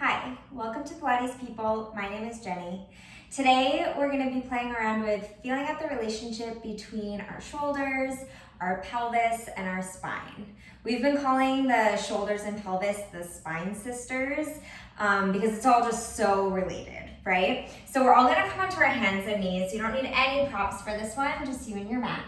Hi, welcome to Pilates people. My name is Jenny. Today we're going to be playing around with feeling out the relationship between our shoulders, our pelvis, and our spine. We've been calling the shoulders and pelvis the spine sisters because it's all just so related, right? So we're all going to come onto our hands and knees. You don't need any props for this one, just you and your mat.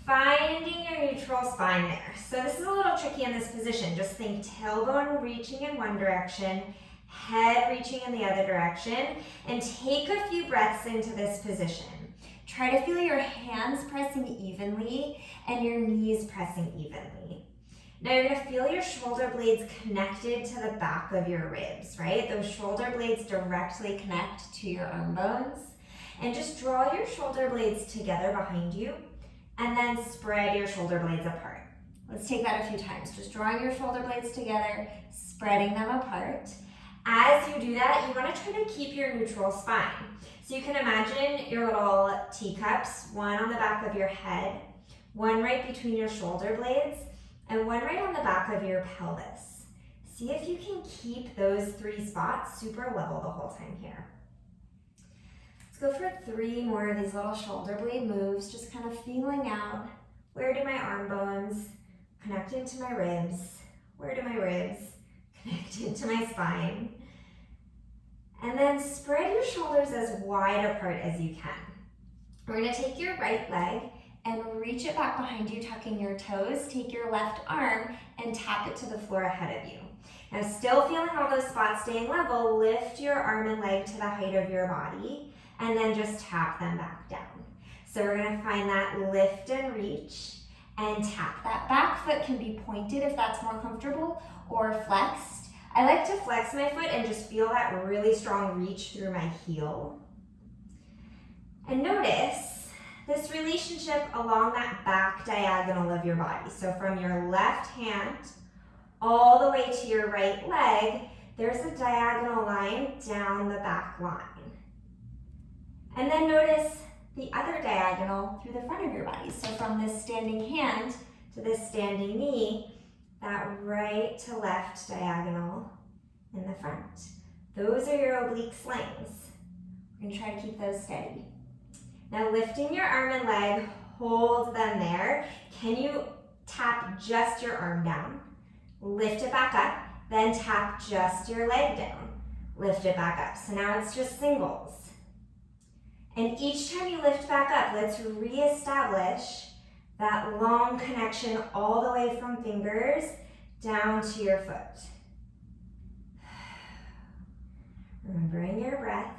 Finding your neutral spine there. So this is a little tricky in this position. Just think tailbone reaching in one direction, head reaching in the other direction, and take a few breaths into this position. Try to feel your hands pressing evenly and your knees pressing evenly. Now you're gonna feel your shoulder blades connected to the back of your ribs, right? Those shoulder blades directly connect to your arm bones. And just draw your shoulder blades together behind you and then spread your shoulder blades apart. Let's take that a few times. Just drawing your shoulder blades together, spreading them apart. As you do that, you want to try to keep your neutral spine. So you can imagine your little teacups, one on the back of your head, one right between your shoulder blades, and one right on the back of your pelvis. See if you can keep those three spots super level the whole time here. Let's go for 3 more of these little shoulder blade moves, just kind of feeling out, where do my arm bones connect into my ribs? Where do my ribs connect into my spine? And then spread your shoulders as wide apart as you can. We're gonna take your right leg and reach it back behind you, tucking your toes. Take your left arm and tap it to the floor ahead of you. Now still feeling all those spots staying level, lift your arm and leg to the height of your body, and then just tap them back down. So we're gonna find that lift and reach and tap. That back foot can be pointed if that's more comfortable, or flexed. I like to flex my foot and just feel that really strong reach through my heel. And notice this relationship along that back diagonal of your body. So from your left hand all the way to your right leg, there's a diagonal line down the back line. And then notice the other diagonal through the front of your body. So from this standing hand to this standing knee, that right to left diagonal in the front. Those are your oblique slings. We're gonna try to keep those steady. Now lifting your arm and leg, hold them there. Can you tap just your arm down? Lift it back up, then tap just your leg down. Lift it back up. So now it's just singles. And each time you lift back up, let's reestablish that long connection all the way from fingers down to your foot. Remembering your breath.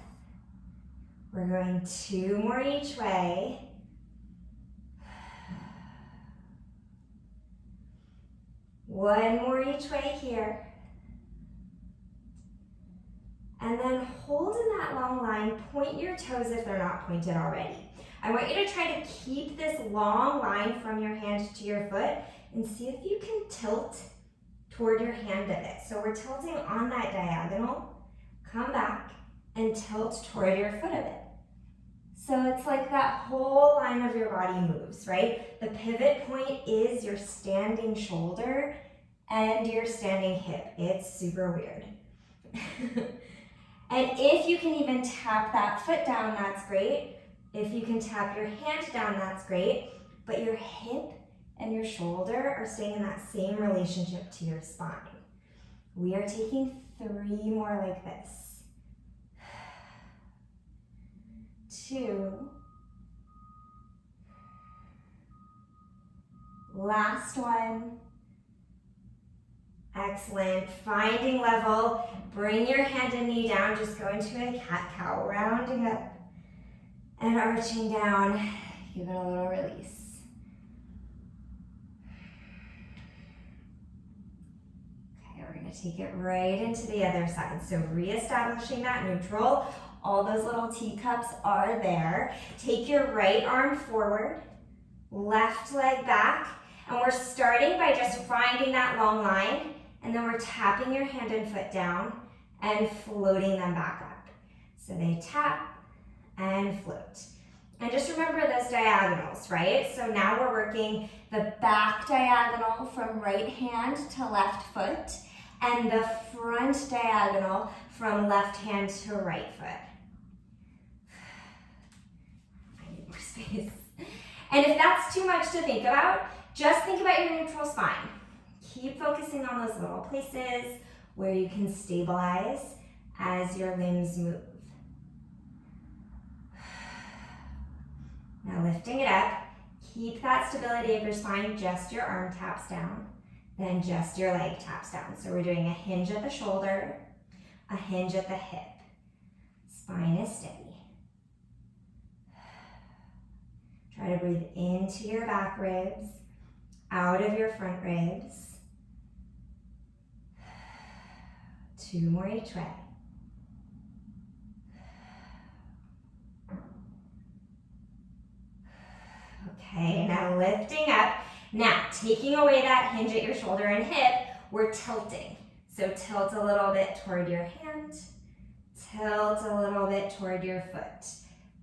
We're going 2 more each way. One more each way here. And then hold in that long line, point your toes if they're not pointed already. I want you to try to keep this long line from your hand to your foot and see if you can tilt toward your hand a bit. So we're tilting on that diagonal, come back and tilt toward your foot a bit. So it's like that whole line of your body moves, right? The pivot point is your standing shoulder and your standing hip. It's super weird. And if you can even tap that foot down, that's great. If you can tap your hand down, that's great. But your hip and your shoulder are staying in that same relationship to your spine. We are taking 3 more like this. 2. Last one. Excellent. Finding level. Bring your hand and knee down. Just go into a cat-cow, rounding up and arching down. Give it a little release. Okay, we're going to take it right into the other side. So reestablishing that neutral. All those little teacups are there. Take your right arm forward, left leg back, and we're starting by just finding that long line. And then we're tapping your hand and foot down and floating them back up. So they tap and float. And just remember those diagonals, right? So now we're working the back diagonal from right hand to left foot. and the front diagonal from left hand to right foot. I need more space. And if that's too much to think about, just think about your neutral spine. Keep focusing on those little places where you can stabilize as your limbs move. Now lifting it up, keep that stability of your spine, just your arm taps down, then just your leg taps down. So we're doing a hinge at the shoulder, a hinge at the hip. Spine is steady. Try to breathe into your back ribs, out of your front ribs. 2 more each way. Okay, now lifting up. Now, taking away that hinge at your shoulder and hip, we're tilting. So tilt a little bit toward your hand, tilt a little bit toward your foot.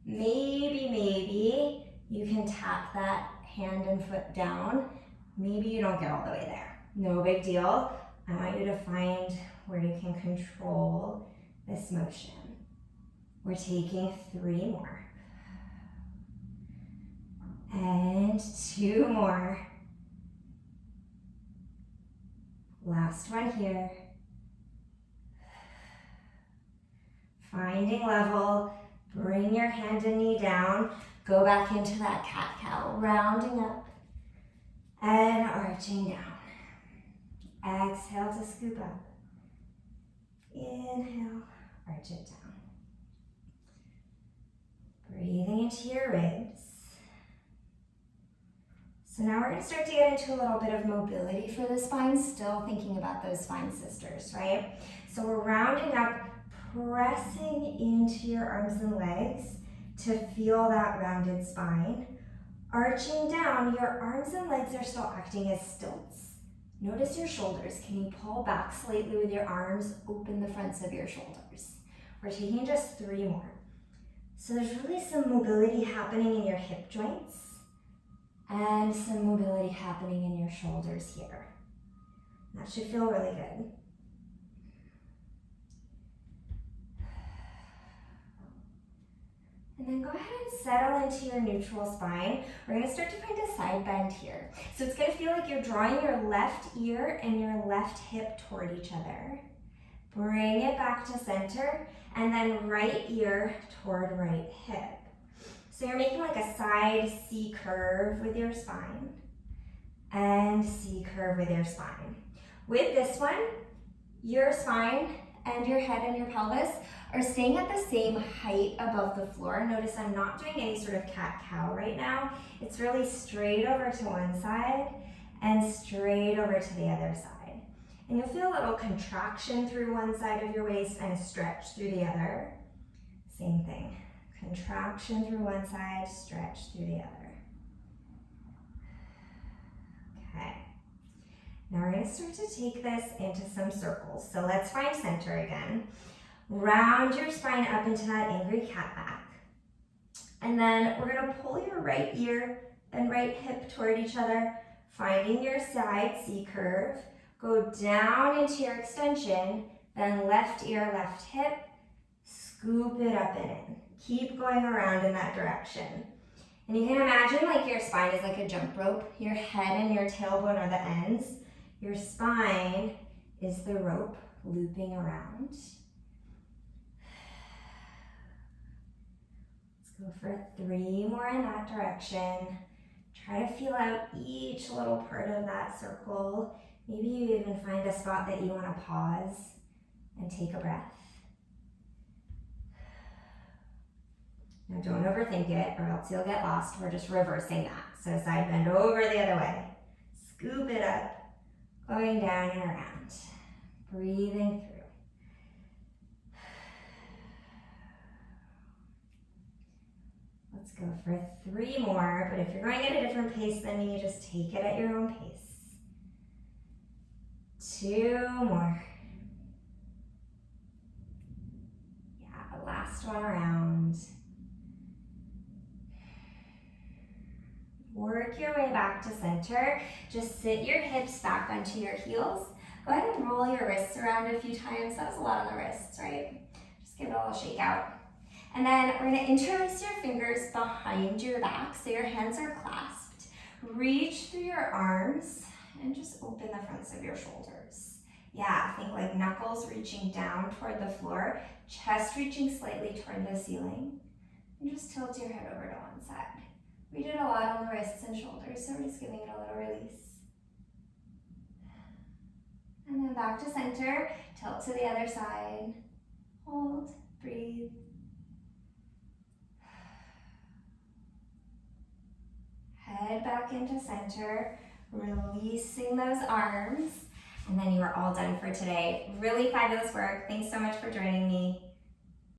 Maybe you can tap that hand and foot down. Maybe you don't get all the way there. No big deal. I want you to find where you can control this motion. We're taking 3 more. And 2 more. Last one here. Finding level, bring your hand and knee down, go back into that cat-cow, rounding up and arching down. Exhale to scoop up. Inhale, arch it down. Breathing into your ribs. So now we're going to start to get into a little bit of mobility for the spine, still thinking about those spine sisters, right? So we're rounding up, pressing into your arms and legs to feel that rounded spine. Arching down, your arms and legs are still acting as stilts. Notice your shoulders. Can you pull back slightly with your arms? Open the fronts of your shoulders. We're taking just 3 more. So there's really some mobility happening in your hip joints and some mobility happening in your shoulders here. That should feel really good. And then go ahead and settle into your neutral spine. We're going to start to find a side bend here. So it's going to feel like you're drawing your left ear and your left hip toward each other. Bring it back to center, and then right ear toward right hip. So you're making like a side C curve with your spine and C curve with your spine. With this one, your spine and your head and your pelvis are staying at the same height above the floor. Notice I'm not doing any sort of cat-cow right now. It's really straight over to one side and straight over to the other side. And you'll feel a little contraction through one side of your waist and a stretch through the other. Same thing. Contraction through one side, stretch through the other. Okay. Now we're going to start to take this into some circles. So let's find center again. Round your spine up into that angry cat back. And then we're going to pull your right ear and right hip toward each other, finding your side C curve. Go down into your extension, then left ear, left hip, scoop it up and in. Keep going around in that direction. And you can imagine like your spine is like a jump rope. Your head and your tailbone are the ends. Your spine is the rope looping around. Let's go for 3 more in that direction. Try to feel out each little part of that circle. Maybe you even find a spot that you want to pause and take a breath. Now don't overthink it or else you'll get lost. We're just reversing that. So side bend over the other way. Scoop it up, going down and around. Breathing through. Let's go for 3 more, but if you're going at a different pace than me, just take it at your own pace. 2 more. Yeah, last one around. Work your way back to center. Just sit your hips back onto your heels. Go ahead and roll your wrists around a few times. That was a lot on the wrists, right? Just give it a little shake out. And then we're gonna interlace your fingers behind your back so your hands are clasped. Reach through your arms and just open the fronts of your shoulders. Yeah, think like knuckles reaching down toward the floor, chest reaching slightly toward the ceiling. And just tilt your head over to one side. We did a lot on the wrists and shoulders, so we're just giving it a little release. And then back to center, tilt to the other side. Hold, breathe. Head back into center, releasing those arms. And then you are all done for today. Really fabulous work. Thanks so much for joining me.